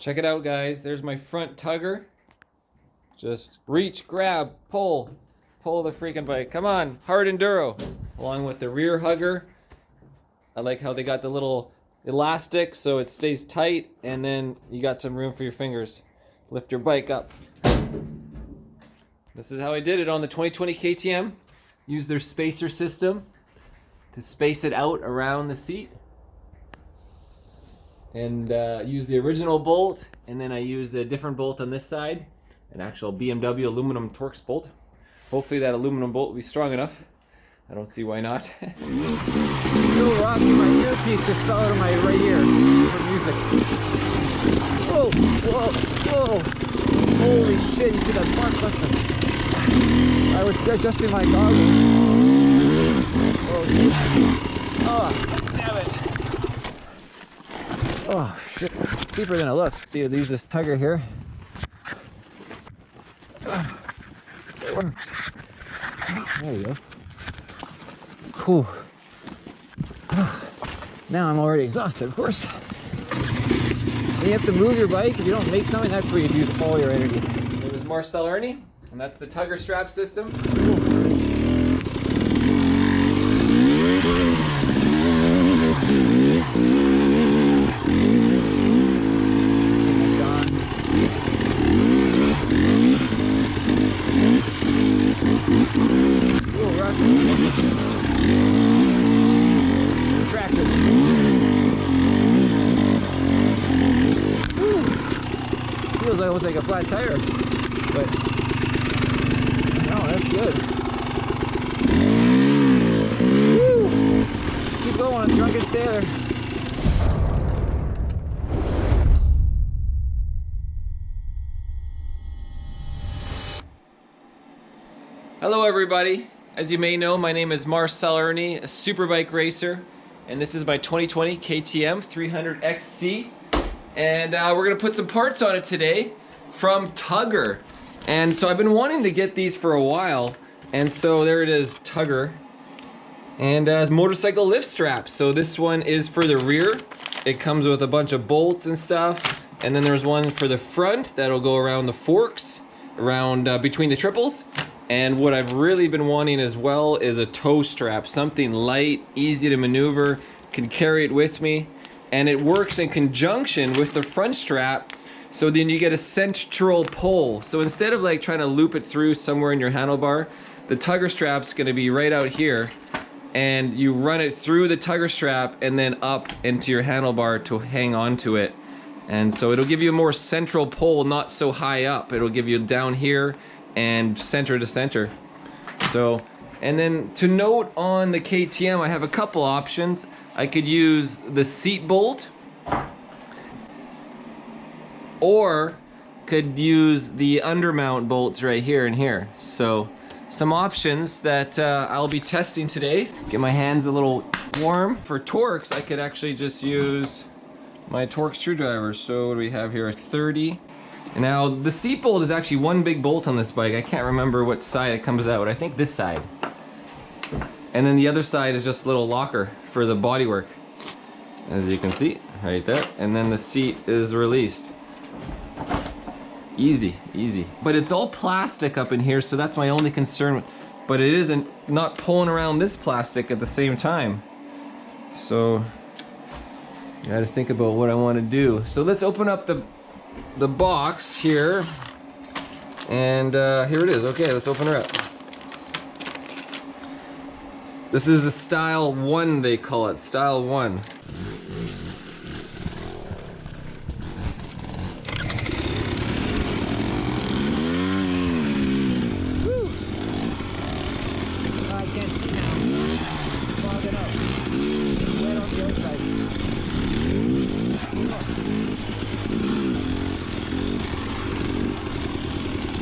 Check it out, guys. There's my front tugger. Just reach, grab, pull the freaking bike. Come on, hard enduro. Along with the rear hugger. I like how they got the little elastic so it stays tight, and then you got some room for your fingers. Lift your bike up. This is how I did it on the 2020 KTM. Use their spacer system to space it out around the seat. And use the original bolt, and then I used a different bolt on this side, an actual BMW aluminum Torx bolt. Hopefully that aluminum bolt will be strong enough. I don't see why not. Still rocky, my earpiece just fell out of my right ear for music. Whoa, whoa, whoa. Holy shit, you see that spark busting. I was adjusting my goggles. Oh, damn it. Oh, shit. It's deeper than it looks. See, I'll use this tugger here. It works. There we go. Cool. Now I'm already exhausted, of course. You have to move your bike. If you don't make something, that's where you use all your energy. It was Marcel Irnie, and that's the tugger strap system. Feels almost like a flat tire, but no, that's good. Woo! Keep going, I'm drunk as sailor. Hello everybody. As you may know, my name is Marcel Irnie, a superbike racer, and this is my 2020 KTM 300XC. And we're gonna put some parts on it today from Tugger. And so I've been wanting to get these for a while, and so there it is, Tugger. And motorcycle lift straps. So this one is for the rear. It comes with a bunch of bolts and stuff. And then there's one for the front that'll go around the forks, around between the triples. And what I've really been wanting as well is a toe strap, something light, easy to maneuver, can carry it with me. And it works in conjunction with the front strap, so then you get a central pull. So instead of like trying to loop it through somewhere in your handlebar, the tugger strap's gonna be right out here, and you run it through the tugger strap and then up into your handlebar to hang on to it. And so it'll give you a more central pull, not so high up. It'll give you down here and center to center. So, and then to note on the KTM, I have a couple options. I could use the seat bolt, or could use the undermount bolts right here and here. So some options that I'll be testing today. Get my hands a little warm. For Torx, I could actually just use my Torx screwdriver. So what do we have here? A 30. Now the seat bolt is actually one big bolt on this bike. I can't remember what side it comes out. I think this side. And then the other side is just a little locker for the bodywork, as you can see right there. And then the seat is released. Easy, easy. But it's all plastic up in here, so that's my only concern. But it isn't not pulling around this plastic at the same time. So I got to think about what I want to do. So let's open up the box here, and here it is. Okay, let's open her up. This is the Style 1, they call it, Style 1. Woo! I can't see now. Fogging up. Right on the outside.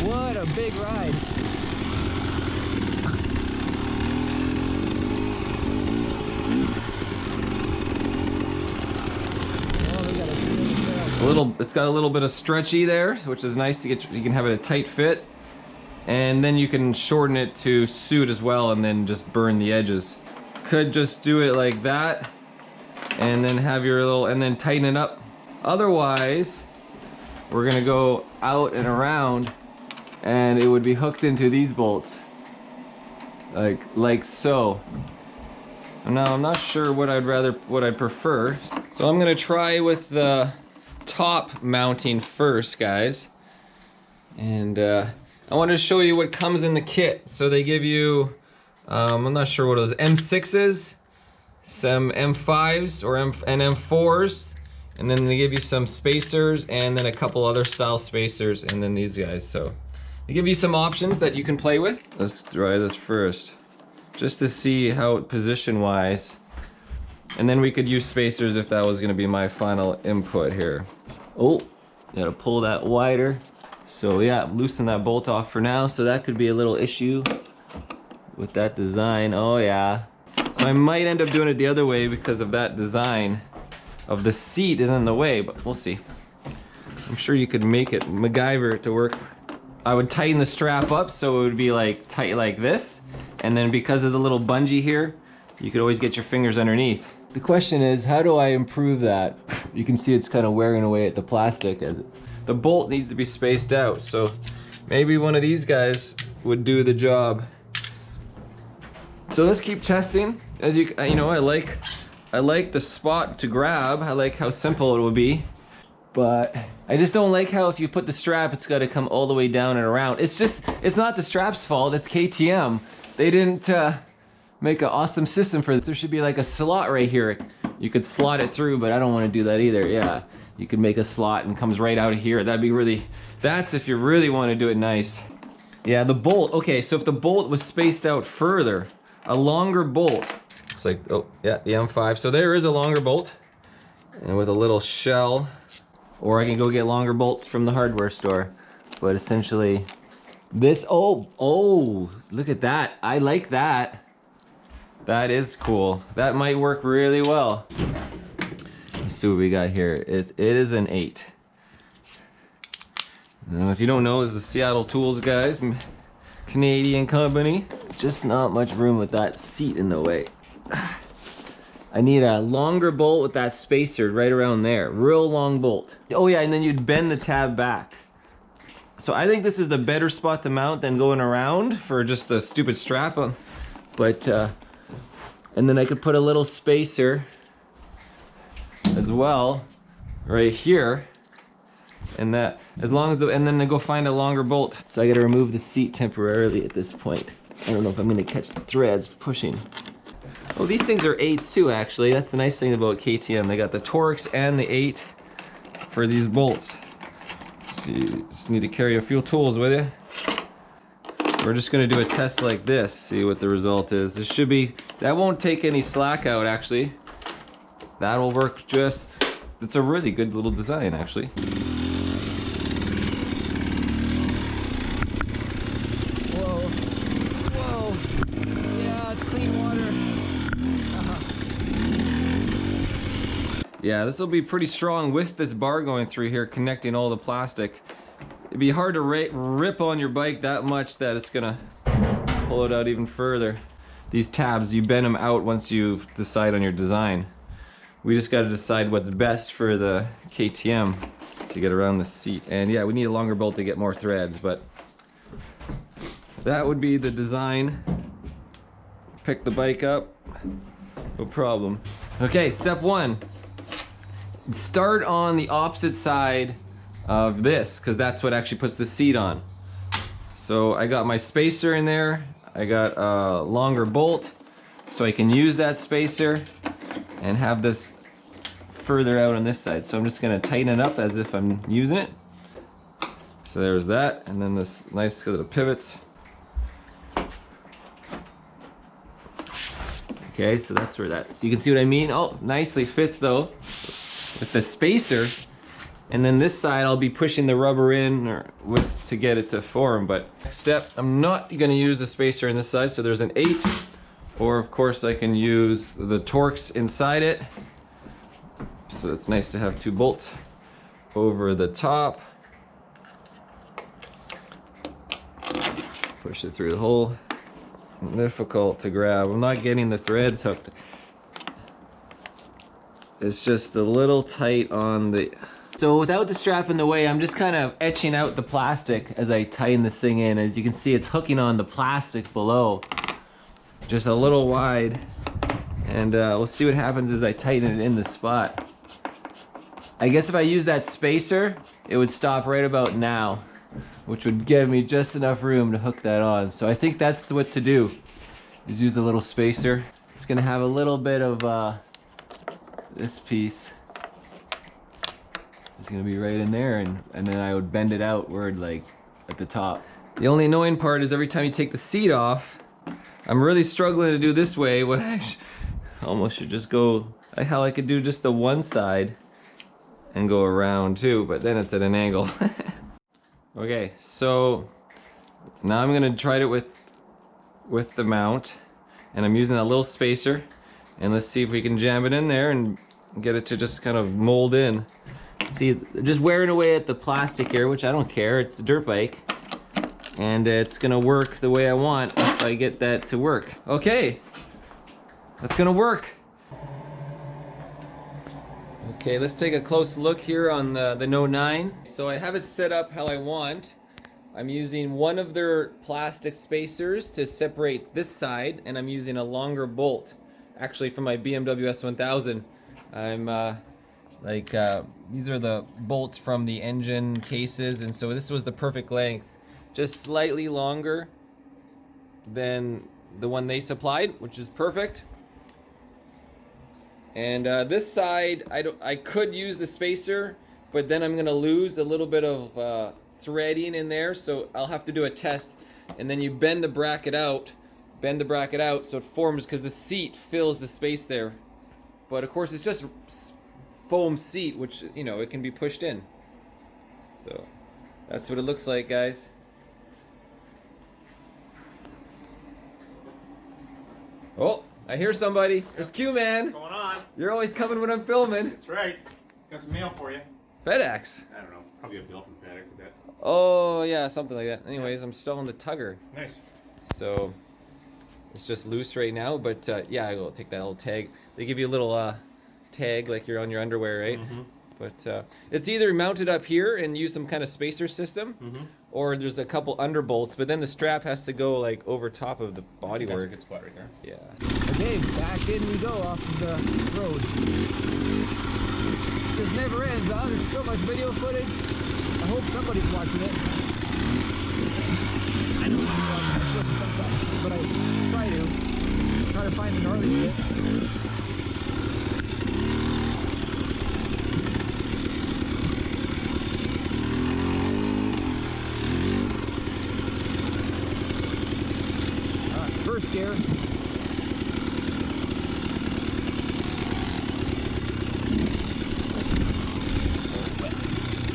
What a big ride. It's got a little bit of stretchy there, which is nice to get. You can have it a tight fit, and then you can shorten it to suit as well, and then just burn the edges. Could just do it like that, and then have your little, and then tighten it up. Otherwise, we're gonna go out and around, and it would be hooked into these bolts, like so. Now I'm not sure what I'd prefer. So I'm gonna try with the top mounting first, guys. And I wanted to show you what comes in the kit. So they give you, I'm not sure what it is, M6s, some M5s and M4s, and then they give you some spacers and then a couple other style spacers, and then these guys. So they give you some options that you can play with. Let's try this first, just to see how position-wise, and then we could use spacers if that was going to be my final input here. Oh, gotta pull that wider. So yeah, loosen that bolt off for now. So that could be a little issue with that design. Oh yeah. So I might end up doing it the other way because of that design of the seat is in the way, but we'll see. I'm sure you could make it, MacGyver it to work. I would tighten the strap up so it would be like tight like this. And then because of the little bungee here, you could always get your fingers underneath. The question is, how do I improve that? You can see it's kind of wearing away at the plastic as the bolt needs to be spaced out. So maybe one of these guys would do the job. So let's keep testing. As you know, I like the spot to grab. I like how simple it will be. But I just don't like how if you put the strap, it's got to come all the way down and around. It's not the strap's fault, it's KTM. They didn't make an awesome system for this. There should be like a slot right here. You could slot it through, but I don't want to do that either. Yeah, you could make a slot and comes right out of here. That'd be really, that's if you really want to do it nice. Yeah, the bolt, okay, so if the bolt was spaced out further, a longer bolt, looks like, oh yeah, the M5. So there is a longer bolt, and with a little shell, or I can go get longer bolts from the hardware store. But essentially, this, oh, look at that. I like that. That is cool. That might work really well. Let's see what we got here. It is an 8. Now, if you don't know, it's the Seattle Tools guys, Canadian company. Just not much room with that seat in the way. I need a longer bolt with that spacer right around there. Real long bolt. Oh yeah, and then you'd bend the tab back. So I think this is the better spot to mount than going around for just the stupid strap on. But, and then I could put a little spacer as well right here. And that, as long as and then I go find a longer bolt. So I gotta remove the seat temporarily at this point. I don't know if I'm gonna catch the threads pushing. Oh, these things are 8s too, actually. That's the nice thing about KTM. They got the Torx and the 8 for these bolts. So you just need to carry a few tools with you. We're just gonna do a test like this, see what the result is. This should be, that won't take any slack out actually. That'll work just, it's a really good little design actually. Whoa, whoa, yeah, it's clean water. Yeah, this will be pretty strong with this bar going through here, connecting all the plastic. It'd be hard to rip on your bike that much that it's gonna pull it out even further. These tabs, you bend them out once you decide on your design. We just gotta decide what's best for the KTM to get around the seat. And yeah, we need a longer bolt to get more threads, but that would be the design. Pick the bike up, no problem. Okay, step 1. Start on the opposite side of this, because that's what actually puts the seat on. So I got my spacer in there, I got a longer bolt, so I can use that spacer and have this further out on this side. So I'm just gonna tighten it up as if I'm using it. So there's that, and then this nice little pivots. Okay, so that's where that, so you can see what I mean? Oh, nicely fits though, with the spacer. And then this side I'll be pushing the rubber in to get it to form. But next step, I'm not gonna use the spacer in this side, so there's an 8. Or of course I can use the Torx inside it. So it's nice to have 2 bolts over the top. Push it through the hole. Difficult to grab. I'm not getting the threads hooked. It's just a little tight on the So without the strap in the way, I'm just kind of etching out the plastic as I tighten this thing in. As you can see, it's hooking on the plastic below, just a little wide. And we'll see what happens as I tighten it in the spot. I guess if I use that spacer, it would stop right about now, which would give me just enough room to hook that on. So I think that's what to do, is use a little spacer. It's gonna have a little bit of this piece. It's gonna be right in there, and then I would bend it outward like at the top. The only annoying part is every time you take the seat off, I'm really struggling to do this way when I almost should just go, hell, I could do just the one side and go around too, but then it's at an angle. Okay, so now I'm gonna try it with the mount, and I'm using a little spacer, and let's see if we can jam it in there and get it to just kind of mold in. See, just wearing away at the plastic here, which I don't care, it's the dirt bike. And it's gonna work the way I want if I get that to work. Okay, that's gonna work. Okay, let's take a close look here on the No 9. So I have it set up how I want. I'm using one of their plastic spacers to separate this side, and I'm using a longer bolt. Actually, from my BMW S1000, I'm these are the bolts from the engine cases, and so this was the perfect length. Just slightly longer than the one they supplied, which is perfect. And this side, I could use the spacer, but then I'm gonna lose a little bit of threading in there, so I'll have to do a test. And then you bend the bracket out so it forms, because the seat fills the space there. But of course, it's just foam seat, which, you know, it can be pushed in. So that's what it looks like, guys. Oh, I hear somebody. There's Q, man. What's going on? You're always coming when I'm filming. That's right. Got some mail for you. FedEx. I don't know. Probably a bill from FedEx with that. Oh, yeah, something like that. Anyways, I'm still on the Tugger. Nice. So it's just loose right now, but yeah, I will take that little tag. They give you a little tag like you're on your underwear, right? Mm-hmm. But it's either mounted up here and use some kind of spacer system, or there's a couple underbolts, but then the strap has to go like over top of the bodywork. That's a good spot right there. Yeah. Okay, back in we go off of the road. This never ends, huh? There's so much video footage. I hope somebody's watching it. I don't know, but I try to find the gnarly shit. First gear.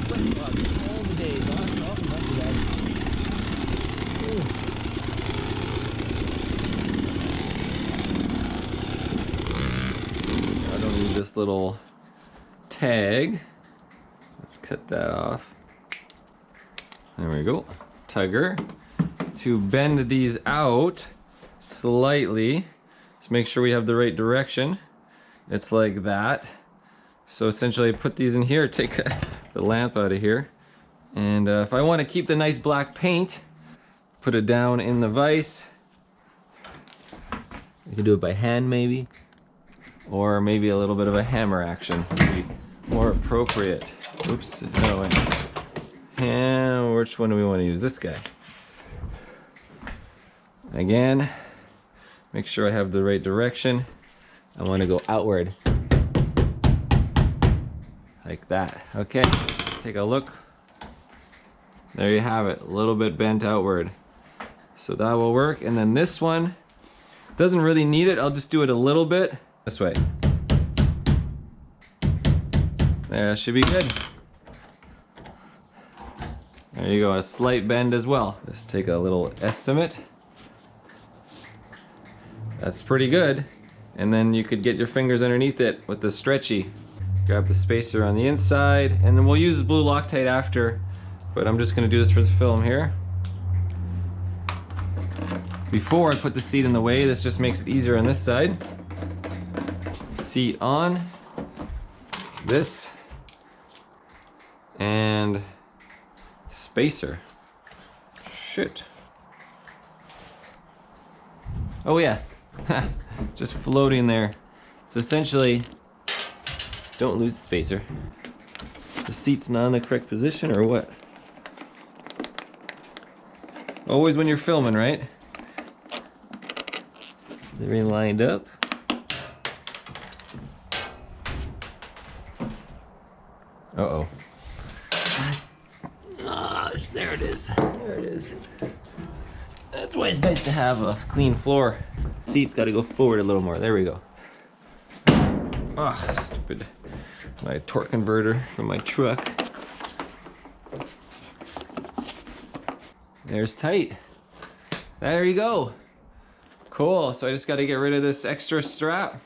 Wet bugs all the days, huh? Oh, not too bad. Ooh. I don't need this little tag. Let's cut that off. There we go. Tugger. To bend these out slightly, to make sure we have the right direction. It's like that. So essentially I put these in here, take the lamp out of here, and if I want to keep the nice black paint, put it down in the vise. You can do it by hand maybe, or maybe a little bit of a hammer action would be more appropriate. Oops, no way. And which one do we want to use? This guy. Again, make sure I have the right direction. I want to go outward. Like that. Okay, take a look. There you have it, a little bit bent outward. So that will work. And then this one, doesn't really need it. I'll just do it a little bit. This way. There, should be good. There you go, a slight bend as well. Let's take a little estimate. That's pretty good. And then you could get your fingers underneath it with the stretchy. Grab the spacer on the inside, and then we'll use blue Loctite after, but I'm just gonna do this for the film here. Before I put the seat in the way, this just makes it easier on this side. Seat on. This and spacer. Shit. Oh yeah, just floating there. So essentially, don't lose the spacer. The seat's not in the correct position or what? Always when you're filming, right? They're lined up. Uh-oh. Oh, there it is. There it is. That's why it's nice to have a clean floor. Seat's got to go forward a little more. There we go. Oh, stupid. My torque converter from my truck. There's tight. There you go. Cool. So I just got to get rid of this extra strap.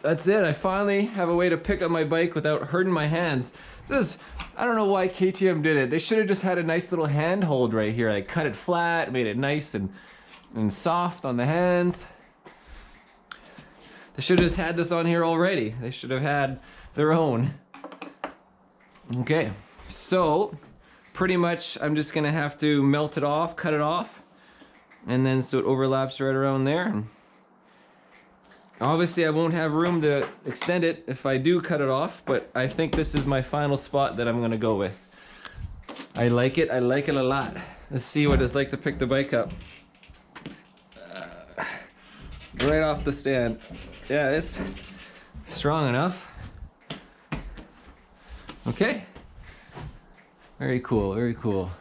That's it. I finally have a way to pick up my bike without hurting my hands. This is, I don't know why KTM did it. They should have just had a nice little handhold right here. Like cut it flat, made it nice and soft on the hands. They should have just had this on here already. They should have had their own. Okay, so pretty much I'm just gonna have to melt it off, cut it off, and then so it overlaps right around there. Obviously I won't have room to extend it if I do cut it off, but I think this is my final spot that I'm gonna go with. I like it a lot. Let's see what it's like to pick the bike up. Right off the stand. Yeah, it's strong enough. Okay. Very cool, very cool.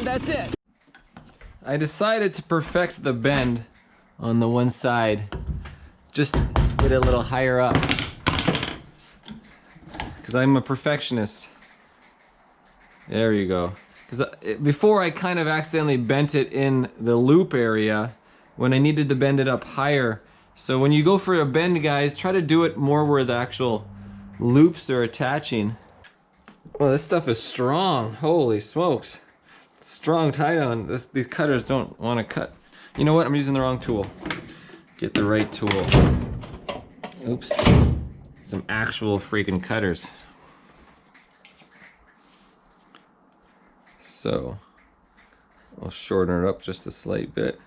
That's it. I decided to perfect the bend on the one side. Just get it a little higher up. Because I'm a perfectionist. There you go. Because before I kind of accidentally bent it in the loop area when I needed to bend it up higher. So when you go for a bend, guys, try to do it more where the actual loops are attaching. Oh, this stuff is strong. Holy smokes. Strong tie on. These cutters don't want to cut. You know what? I'm using the wrong tool. Get the right tool. Oops. Some actual freaking cutters. So I'll shorten it up just a slight bit.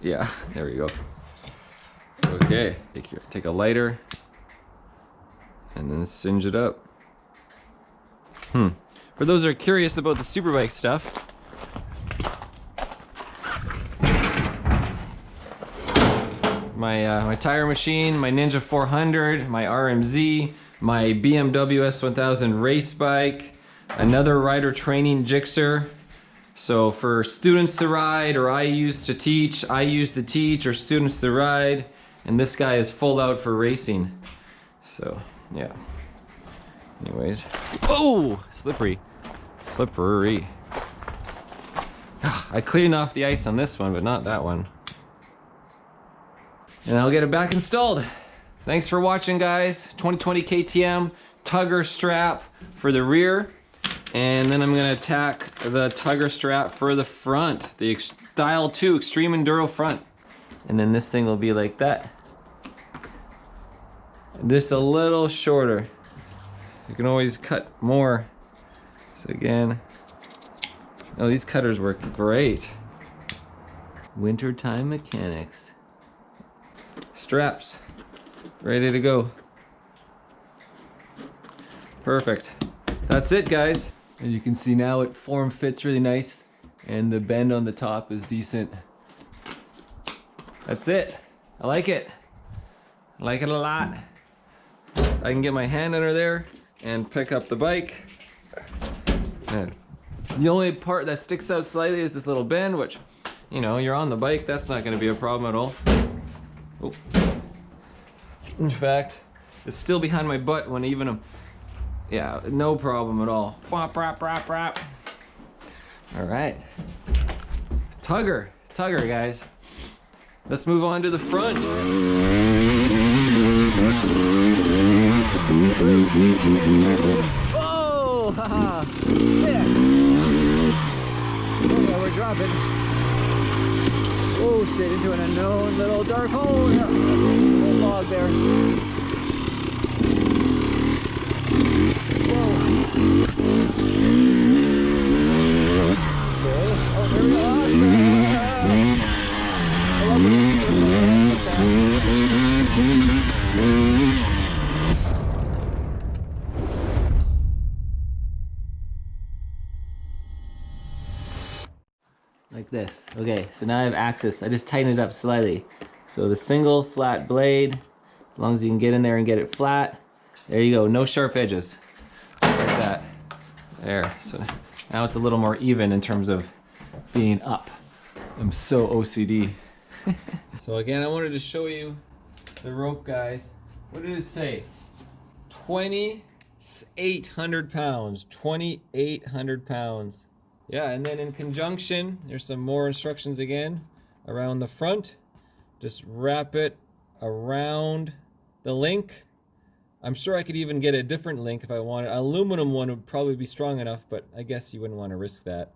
Yeah, there we go. Okay, take a lighter and then singe it up. For those that are curious about the Superbike stuff, my tire machine, my Ninja 400, my RMZ, my BMW S1000 race bike, another rider training Gixxer. So for students to ride, or I use to teach, or students to ride, and this guy is full out for racing. So yeah. Anyways, oh, slippery. I cleaned off the ice on this one, but not that one. And I'll get it back installed. Thanks for watching, guys. 2020 KTM Tugger strap for the rear. And then I'm gonna attack the Tugger strap for the front. The Style 2 Extreme Enduro front. And then this thing will be like that. Just a little shorter. You can always cut more. So again, oh, these cutters work great. Wintertime mechanics. Straps, ready to go. Perfect. That's it, guys. And you can see now it form fits really nice, and the bend on the top is decent. That's it. I like it. I like it a lot. I can get my hand under there and pick up the bike. And the only part that sticks out slightly is this little bend, which, you know, you're on the bike, that's not going to be a problem at all. Oh. In fact, it's still behind my butt when even I'm, yeah, no problem at all. Whop, whop, whop, whop. All right. Tugger, guys. Let's move on to the front. Whoa! Haha! Yeah! Oh, yeah, we're dropping. Oh shit, into an unknown little dark hole. Yeah. Little log there. Whoa! Okay. Oh, there we go. I love like this. Okay, so now I have access. I just tighten it up slightly. So the single flat blade, as long as you can get in there and get it flat. There you go, no sharp edges. Like that. There, so now it's a little more even in terms of being up. I'm so OCD. So again, I wanted to show you the rope, guys. What did it say? 2,800 pounds. 2,800 pounds. Yeah, and then in conjunction, there's some more instructions again around the front. Just wrap it around the link. I'm sure I could even get a different link if I wanted. An aluminum one would probably be strong enough, but I guess you wouldn't want to risk that.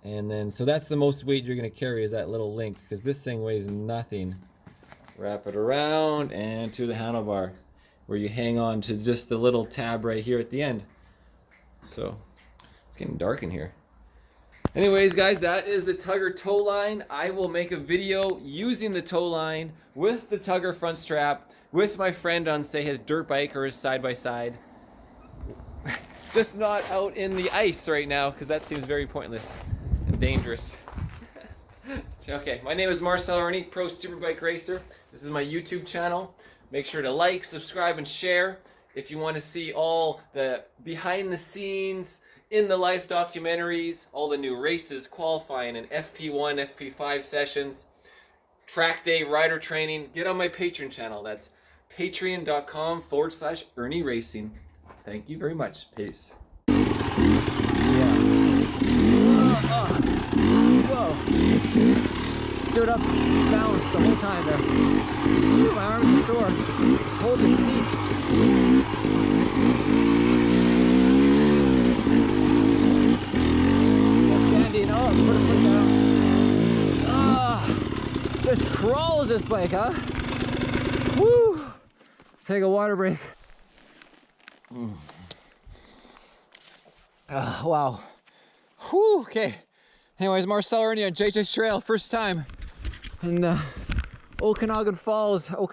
And then, so that's the most weight you're going to carry is that little link, because this thing weighs nothing. Wrap it around and to the handlebar, where you hang on to just the little tab right here at the end. So, it's getting dark in here. Anyways, guys, that is the Tugger tow line. I will make a video using the tow line with the Tugger front strap with my friend on, say, his dirt bike or his side-by-side. Just not out in the ice right now, because that seems very pointless and dangerous. Okay, my name is Marcel Irnie, Pro Superbike Racer. This is my YouTube channel. Make sure to like, subscribe, and share if you want to see all the behind the scenes, in the life documentaries, all the new races, qualifying, and FP1, FP5 sessions, track day, rider training. Get on my Patreon channel. That's patreon.com/Irnieracing. Thank you very much. Peace. Yeah. Whoa. Stood up, balanced the whole time there. Ooh, my arms are sore. Hold the seat. Standing up, put a foot down. Ah, just crawls this bike, huh? Woo! Take a water break. Wow. Whew, okay. Anyways, Marcel Irnie on JJ's Trail, first time in Okanagan Falls. Right.